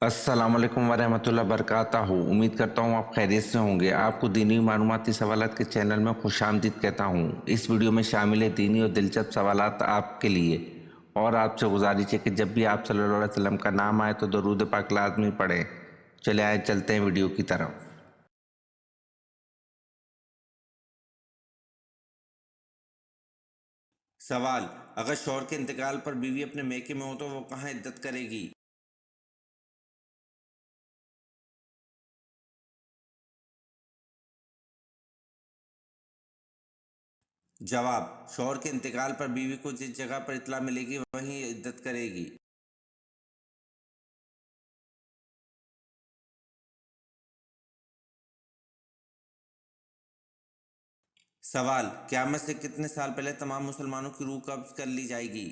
السلام علیکم ورحمۃ اللہ وبرکاتہ. امید کرتا ہوں آپ خیریت سے ہوں گے. آپ کو دینی معلوماتی سوالات کے چینل میں خوش آمدید کہتا ہوں. اس ویڈیو میں شامل ہے دینی اور دلچسپ سوالات آپ کے لیے، اور آپ سے گزارش ہے کہ جب بھی آپ صلی اللہ علیہ وسلم کا نام آئے تو درود پاک لازمی پڑھیں. چلے آئے چلتے ہیں ویڈیو کی طرف. سوال: اگر شوہر کے انتقال پر بیوی اپنے میکے میں ہو تو وہ کہاں عدت کرے گی؟ جواب: شوہر کے انتقال پر بیوی کو جس جگہ پر اطلاع ملے گی وہیں عدت کرے گی. سوال: قیامت سے کتنے سال پہلے تمام مسلمانوں کی روح قبض کر لی جائے گی؟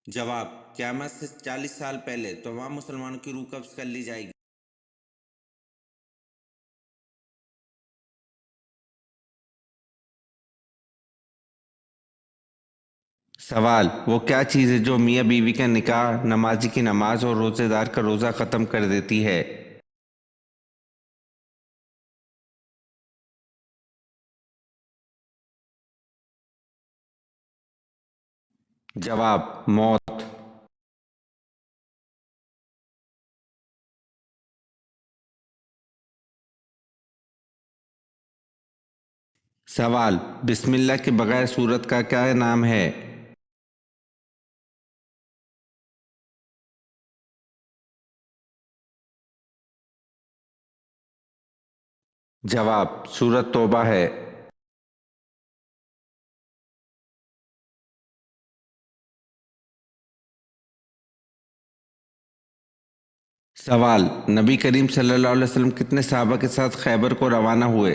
جواب: قیامت سے 40 سال پہلے تمام مسلمانوں کی روح قبض کر لی جائے گی. سوال: وہ کیا چیز ہے جو میاں بیوی کا نکاح، نمازی کی نماز اور روزے دار کا روزہ ختم کر دیتی ہے؟ جواب: موت. سوال: بسم اللہ کے بغیر سورت کا کیا نام ہے؟ جواب: سورت توبہ ہے. سوال: نبی کریم صلی اللہ علیہ وسلم کتنے صحابہ کے ساتھ خیبر کو روانہ ہوئے؟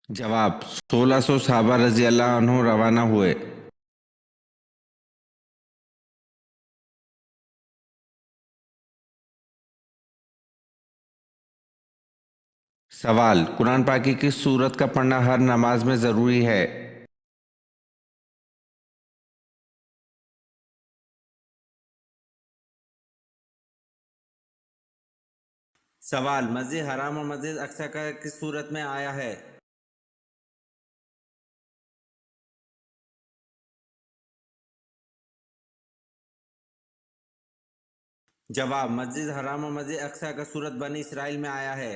جواب: 1600 صحابہ رضی اللہ عنہ روانہ ہوئے. سوال: قرآن پاک کی کس سورت کا پڑھنا ہر نماز میں ضروری ہے؟ سوال: مسجد حرام اور مسجد اقصی کا کس سورت میں آیا ہے؟ جواب: مسجد حرام اور مسجد اقصی کا سورت بنی اسرائیل میں آیا ہے.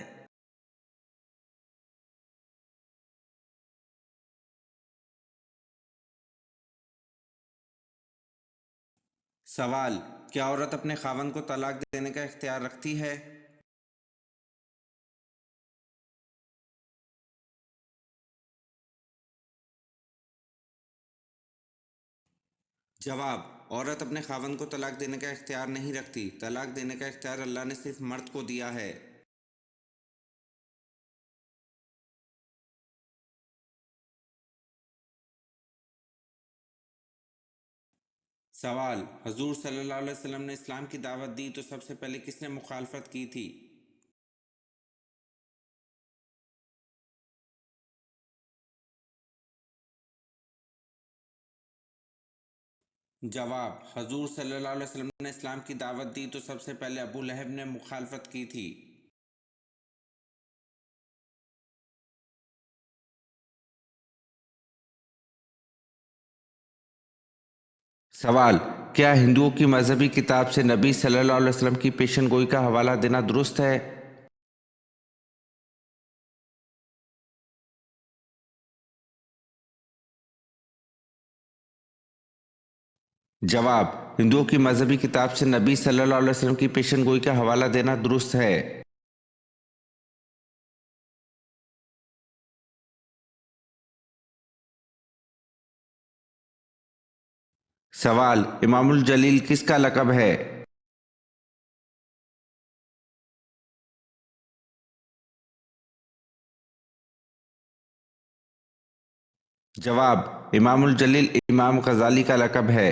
سوال: کیا عورت اپنے خاوند کو طلاق دینے کا اختیار رکھتی ہے؟ جواب: عورت اپنے خاوند کو طلاق دینے کا اختیار نہیں رکھتی. طلاق دینے کا اختیار اللہ نے صرف مرد کو دیا ہے. سوال: حضور صلی اللہ علیہ وسلم نے اسلام کی دعوت دی تو سب سے پہلے کس نے مخالفت کی تھی؟ جواب: حضور صلی اللہ علیہ وسلم نے اسلام کی دعوت دی تو سب سے پہلے ابو لہب نے مخالفت کی تھی. سوال: کیا ہندوؤں کی مذہبی کتاب سے نبی صلی اللہ علیہ وسلم کی پیشن گوئی کا حوالہ دینا درست ہے؟ جواب: ہندوؤں کی مذہبی کتاب سے نبی صلی اللہ علیہ وسلم کی پیشن گوئی کا حوالہ دینا درست ہے. سوال: امام الجلیل کس کا لقب ہے؟ جواب: امام الجلیل امام غزالی کا لقب ہے.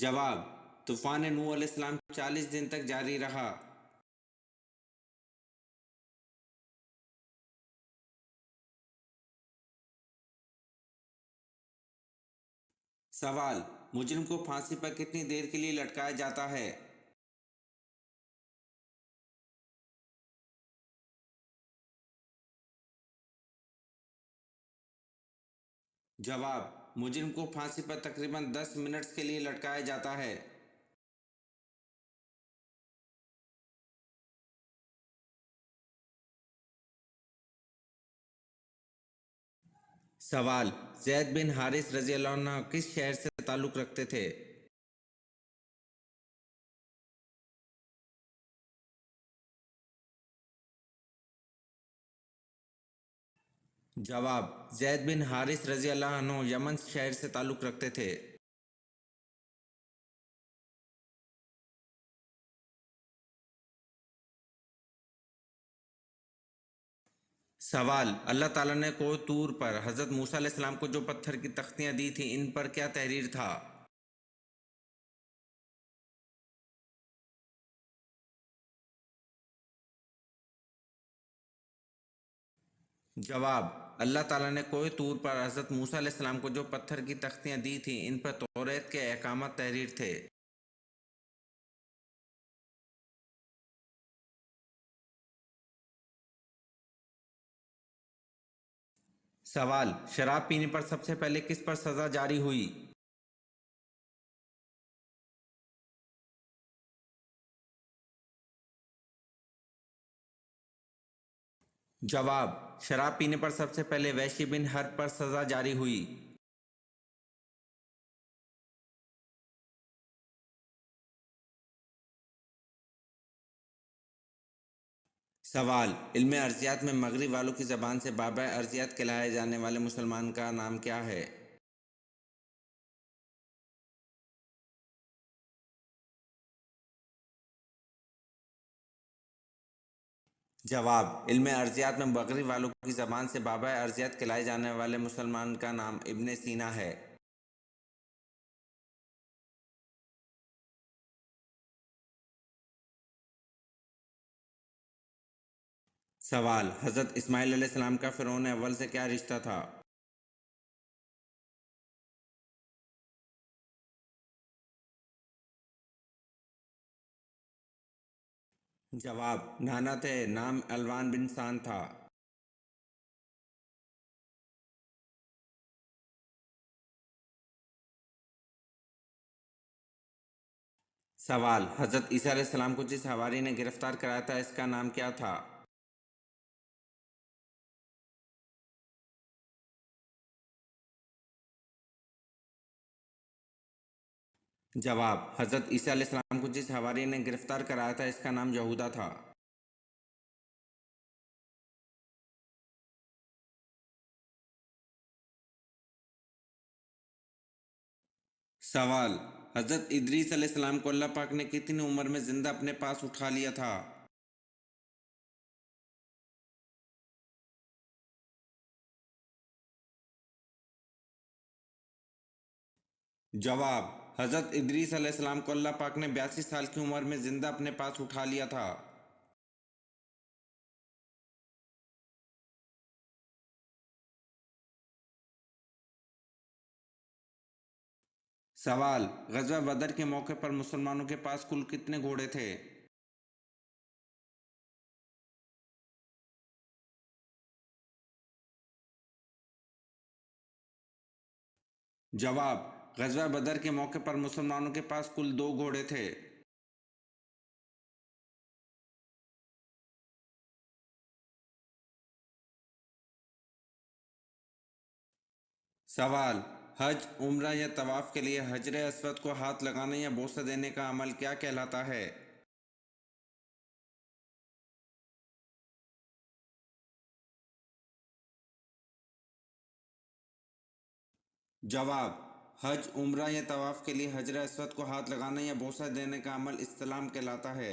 جواب: طوفان نوح علیہ السلام 40 دن تک جاری رہا۔ سوال: مجرم کو پھانسی پر کتنی دیر کے لیے لٹکایا جاتا ہے؟ جواب: مجرم کو پھانسی پر تقریباً 10 منٹس کے لیے لٹکایا جاتا ہے۔ سوال: زید بن حارث رضی اللہ عنہ کس شہر سے تعلق رکھتے تھے؟ جواب: زید بن حارث رضی اللہ عنہ یمن شہر سے تعلق رکھتے تھے۔ سوال: اللہ تعالیٰ نے کوہ طور پر حضرت موسیٰ علیہ السلام کو جو پتھر کی تختیاں دی تھیں ان پر کیا تحریر تھا؟ جواب: اللہ تعالیٰ نے کوہ طور پر حضرت موسیٰ علیہ السلام کو جو پتھر کی تختیاں دی تھیں ان پر توریت کے احکامات تحریر تھے۔ سوال: شراب پینے پر سب سے پہلے کس پر سزا جاری ہوئی؟ جواب: شراب پینے پر سب سے پہلے وحشی بن حرب پر سزا جاری ہوئی۔ سوال: علم ارضیات میں مغرب والوں کی زبان سے بابا ارضیات کہلائے جانے والے مسلمان کا نام کیا ہے؟ جواب: علم ارضیات میں مغرب والوں کی زبان سے بابا ارضیات کہلائے جانے والے مسلمان کا نام ابن سینا ہے۔ سوال: حضرت اسماعیل علیہ السلام کا فرعون اول سے کیا رشتہ تھا؟ جواب: نانا تھے، نام الوان بن سان تھا۔ سوال: حضرت عیسیٰ علیہ السلام کو جس حواری نے گرفتار کرایا تھا اس کا نام کیا تھا؟ جواب: حضرت عیسیٰ علیہ السلام کو جس حواری نے گرفتار کرایا تھا اس کا نام یہودا تھا۔ سوال: حضرت ادریس علیہ السلام کو اللہ پاک نے کتنی عمر میں زندہ اپنے پاس اٹھا لیا تھا؟ جواب: حضرت ادریس علیہ السلام کو اللہ پاک نے 82 سال کی عمر میں زندہ اپنے پاس اٹھا لیا تھا۔ سوال: غزوہ بدر کے موقع پر مسلمانوں کے پاس کل کتنے گھوڑے تھے؟ جواب: غزوہ بدر کے موقع پر مسلمانوں کے پاس کل 2 گھوڑے تھے۔ سوال: حج، عمرہ یا طواف کے لیے حجر اسود کو ہاتھ لگانے یا بوسہ دینے کا عمل کیا کہلاتا ہے؟ جواب: حج، عمرہ یا طواف کے لیے حجر اسود کو ہاتھ لگانا یا بوسہ دینے کا عمل استلام کہلاتا ہے۔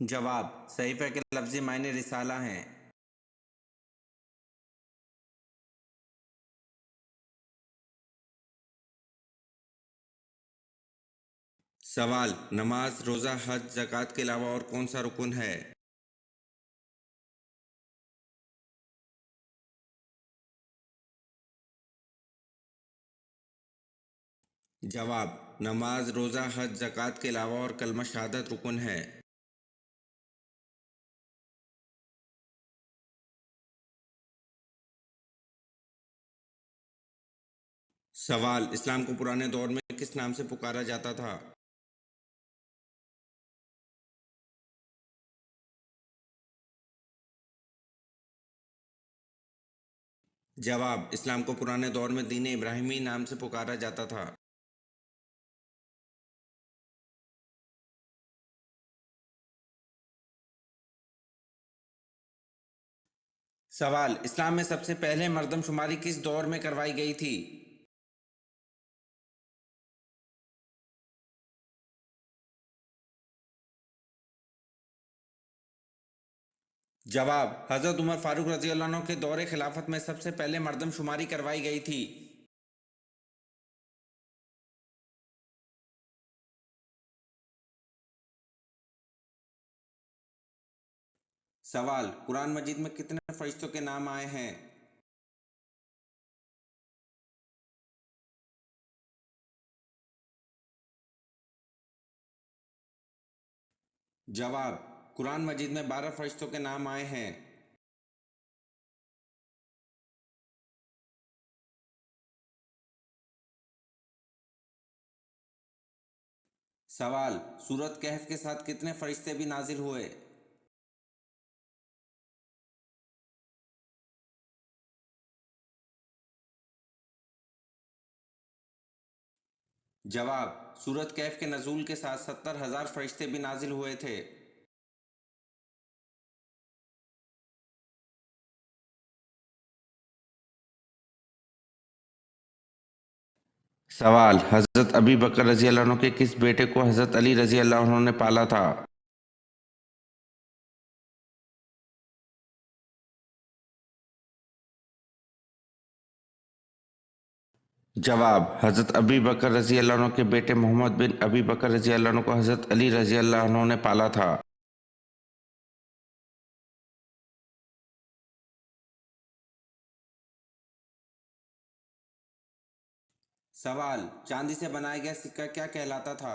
جواب: صحیفہ کے لفظی معنی رسالہ ہیں۔ سوال: نماز، روزہ، حج، زکوٰۃ کے علاوہ اور کون سا رکن ہے؟ جواب: نماز، روزہ، حج، زکوٰۃ کے علاوہ اور کلمہ شہادت رکن ہے۔ سوال: اسلام کو پرانے دور میں کس نام سے پکارا جاتا تھا؟ جواب: اسلام کو پرانے دور میں دین ابراہیمی نام سے پکارا جاتا تھا۔ سوال: اسلام میں سب سے پہلے مردم شماری کس دور میں کروائی گئی تھی؟ جواب: حضرت عمر فاروق رضی اللہ عنہ کے دور خلافت میں سب سے پہلے مردم شماری کروائی گئی تھی۔ سوال: قرآن مجید میں کتنے فرشتوں کے نام آئے ہیں؟ جواب: قرآن مجید میں 12 فرشتوں کے نام آئے ہیں۔ سوال: سورۃ کہف کے ساتھ کتنے فرشتے بھی نازل ہوئے؟ جواب: سورۃ کہف کے نزول کے ساتھ 70,000 فرشتے بھی نازل ہوئے تھے۔ سوال: حضرت ابی بکر رضی اللہ عنہ کے کس بیٹے کو حضرت علی رضی اللہ عنہ نے پالا تھا؟ جواب: حضرت ابی بکر رضی اللہ عنہ کے بیٹے محمد بن ابی بکر رضی اللہ عنہ کو حضرت علی رضی اللہ عنہ نے پالا تھا۔ سوال: چاندی سے بنایا گیا سکہ کیا کہلاتا تھا؟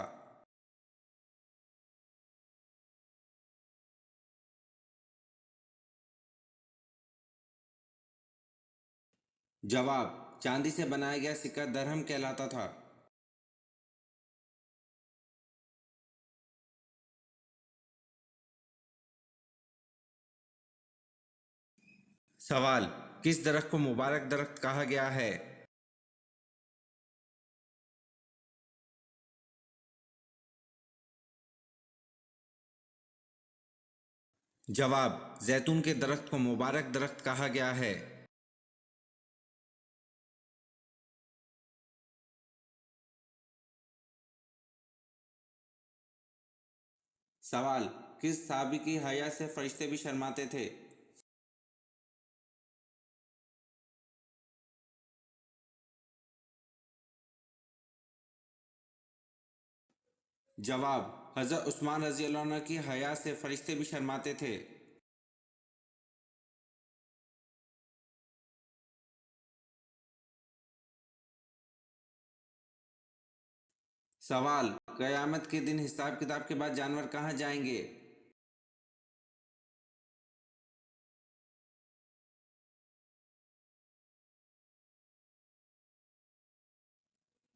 جواب: چاندی سے بنایا گیا سکہ درہم کہلاتا تھا۔ سوال: کس درخت کو مبارک درخت کہا گیا ہے؟ جواب: زیتون کے درخت کو مبارک درخت کہا گیا ہے۔ سوال: کس صحابی کی حیا سے فرشتے بھی شرماتے تھے؟ جواب: حضرت عثمان رضی اللہ عنہ کی حیا سے فرشتے بھی شرماتے تھے۔ سوال: قیامت کے دن حساب کتاب کے بعد جانور کہاں جائیں گے؟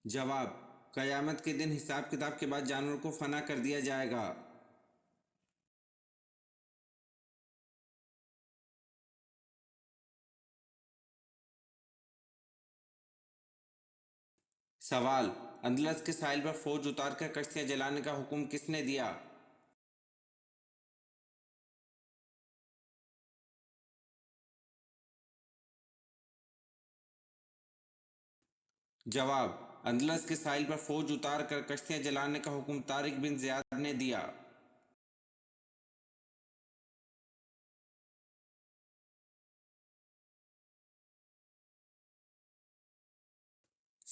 جواب: قیامت کے دن حساب کتاب کے بعد جانور کو فنا کر دیا جائے گا۔ سوال: اندلس کے ساحل پر فوج اتار کر کشتیاں جلانے کا حکم کس نے دیا؟ جواب: اندلس کے ساحل پر فوج اتار کر کشتیاں جلانے کا حکم طارق بن زیاد نے دیا۔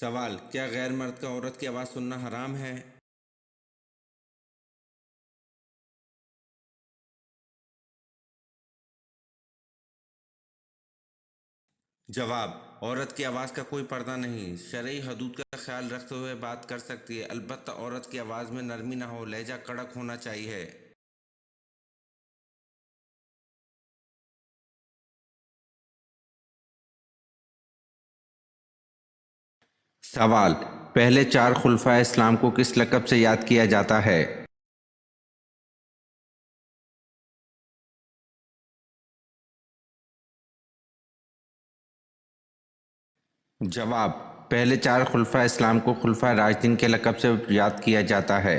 سوال: کیا غیر مرد کا عورت کی آواز سننا حرام ہے؟ جواب: عورت کی آواز کا کوئی پردہ نہیں، شرعی حدود کا خیال رکھتے ہوئے بات کر سکتی ہے، البتہ عورت کی آواز میں نرمی نہ ہو، لہجہ کڑک ہونا چاہیے۔ سوال: پہلے چار خلفائے اسلام کو کس لقب سے یاد کیا جاتا ہے؟ جواب: پہلے چار خلفائے اسلام کو خلفائے راشدین کے لقب سے یاد کیا جاتا ہے۔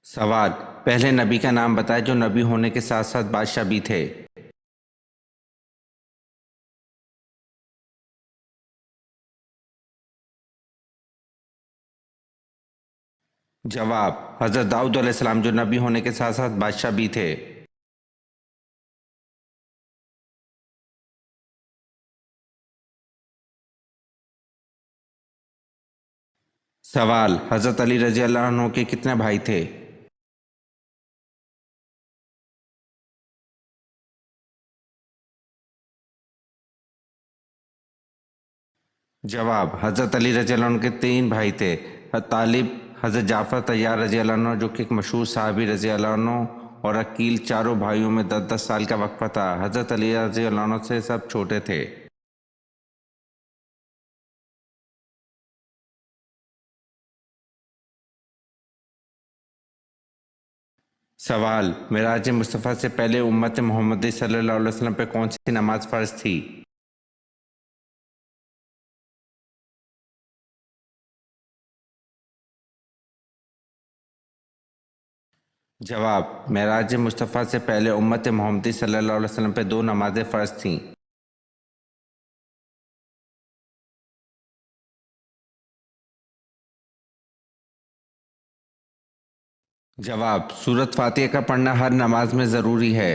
سوال: پہلے نبی کا نام بتائیں جو نبی ہونے کے ساتھ ساتھ بادشاہ بھی تھے۔ جواب: حضرت داؤد علیہ السلام جو نبی ہونے کے ساتھ ساتھ بادشاہ بھی تھے۔ سوال: حضرت علی رضی اللہ عنہ کے کتنے بھائی تھے؟ جواب: حضرت علی رضی اللہ عنہ کے تین بھائی تھے، حضرت طالب، حضرت جعفر طیار رضی اللہ عنہ جو کہ ایک مشہور صحابی رضی اللہ عنہ، اور عقیل۔ چاروں بھائیوں میں 10 سال کا وقفہ تھا۔ حضرت علی رضی اللہ عنہ سے سب چھوٹے تھے۔ سوال: معراج مصطفیٰ سے پہلے امت محمدی صلی اللہ علیہ وسلم پہ کون سی نماز فرض تھی؟ جواب: معراج مصطفیٰ سے پہلے امت محمدی صلی اللہ علیہ وسلم پہ 2 نمازیں فرض تھیں۔ جواب: سورۃ فاتحہ کا پڑھنا ہر نماز میں ضروری ہے۔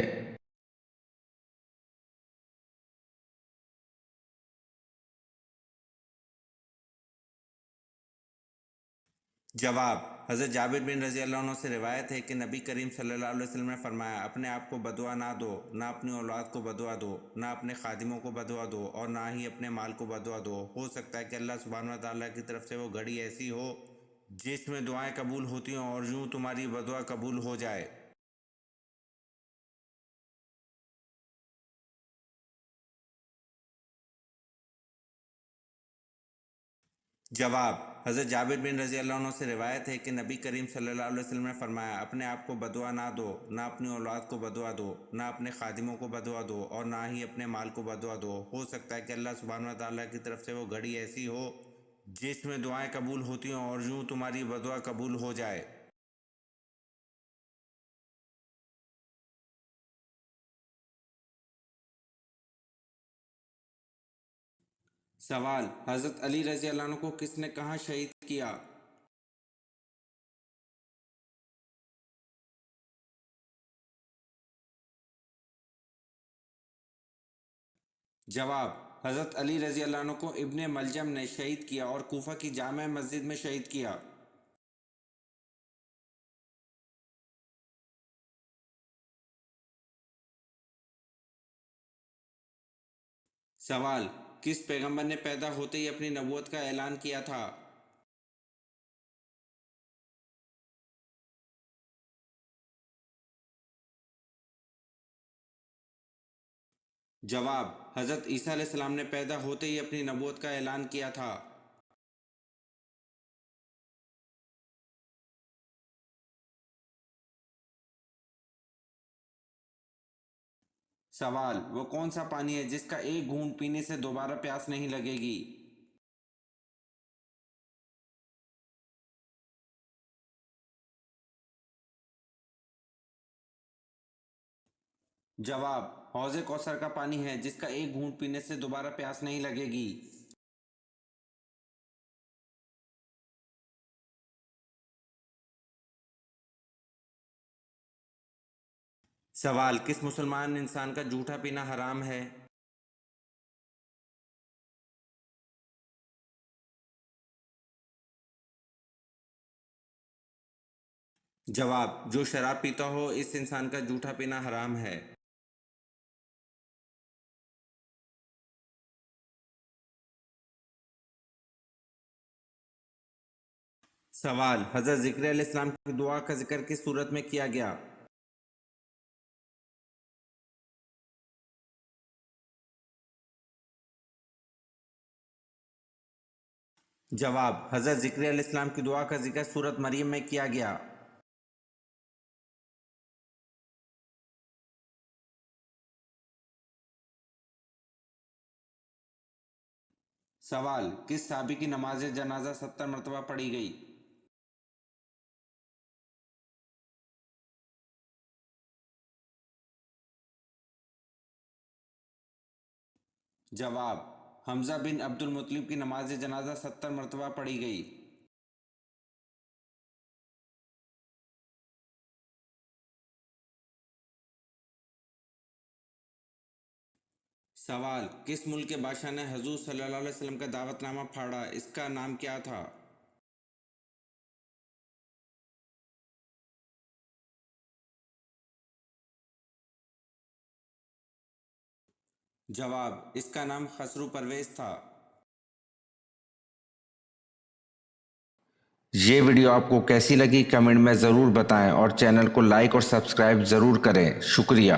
جواب: حضرت جابر بن رضی اللہ عنہ سے روایت ہے کہ نبی کریم صلی اللہ علیہ وسلم نے فرمایا: اپنے آپ کو بدعا نہ دو، نہ اپنی اولاد کو بدعا دو، نہ اپنے خادموں کو بدعا دو، اور نہ ہی اپنے مال کو بدعا دو۔ ہو سکتا ہے کہ اللہ سبحانہ و تعالیٰ کی طرف سے وہ گھڑی ایسی ہو جس میں دعائیں قبول ہوتی ہوں اور یوں تمہاری بدعا قبول ہو جائے۔ جواب: حضرت جابر بن رضی اللہ عنہ سے روایت ہے کہ نبی کریم صلی اللہ علیہ وسلم نے فرمایا: اپنے آپ کو بدعا نہ دو، نہ اپنی اولاد کو بدعا دو، نہ اپنے خادموں کو بدعا دو، اور نہ ہی اپنے مال کو بدعا دو۔ ہو سکتا ہے کہ اللہ سبحانہ و تعالیٰ کی طرف سے وہ گھڑی ایسی ہو جس میں دعائیں قبول ہوتی ہوں اور یوں تمہاری بدعا قبول ہو جائے۔ سوال: حضرت علی رضی اللہ عنہ کو کس نے کہاں شہید کیا؟ جواب: حضرت علی رضی اللہ عنہ کو ابن ملجم نے شہید کیا اور کوفہ کی جامع مسجد میں شہید کیا۔ سوال: کس پیغمبر نے پیدا ہوتے ہی اپنی نبوت کا اعلان کیا تھا؟ جواب: حضرت عیسیٰ علیہ السلام نے پیدا ہوتے ہی اپنی نبوت کا اعلان کیا تھا۔ سوال: وہ کون سا پانی ہے جس کا ایک گھونٹ پینے سے دوبارہ پیاس نہیں لگے گی؟ جواب: حوض کوثر کا پانی ہے جس کا ایک گھونٹ پینے سے دوبارہ پیاس نہیں لگے گی۔ سوال: کس مسلمان انسان کا جھوٹا پینا حرام ہے؟ جواب: جو شراب پیتا ہو اس انسان کا جھوٹا پینا حرام ہے۔ سوال: حضرت ذکر علیہ السلام کی دعا کا ذکر کس صورت میں کیا گیا؟ جواب: حضرت ذکر علیہ السلام کی دعا کا ذکر سورۃ مریم میں کیا گیا۔ سوال: کس صحابی کی نماز جنازہ 70 مرتبہ پڑھی گئی؟ جواب: حمزہ بن عبد المطلب کی نماز جنازہ 70 مرتبہ پڑھی گئی۔ سوال: کس ملک کے بادشاہ نے حضور صلی اللہ علیہ وسلم کا دعوت نامہ پھاڑا؟ اس کا نام کیا تھا؟ جواب: اس کا نام خسرو پرویز تھا۔ یہ ویڈیو آپ کو کیسی لگی کمنٹ میں ضرور بتائیں اور چینل کو لائک اور سبسکرائب ضرور کریں۔ شکریہ۔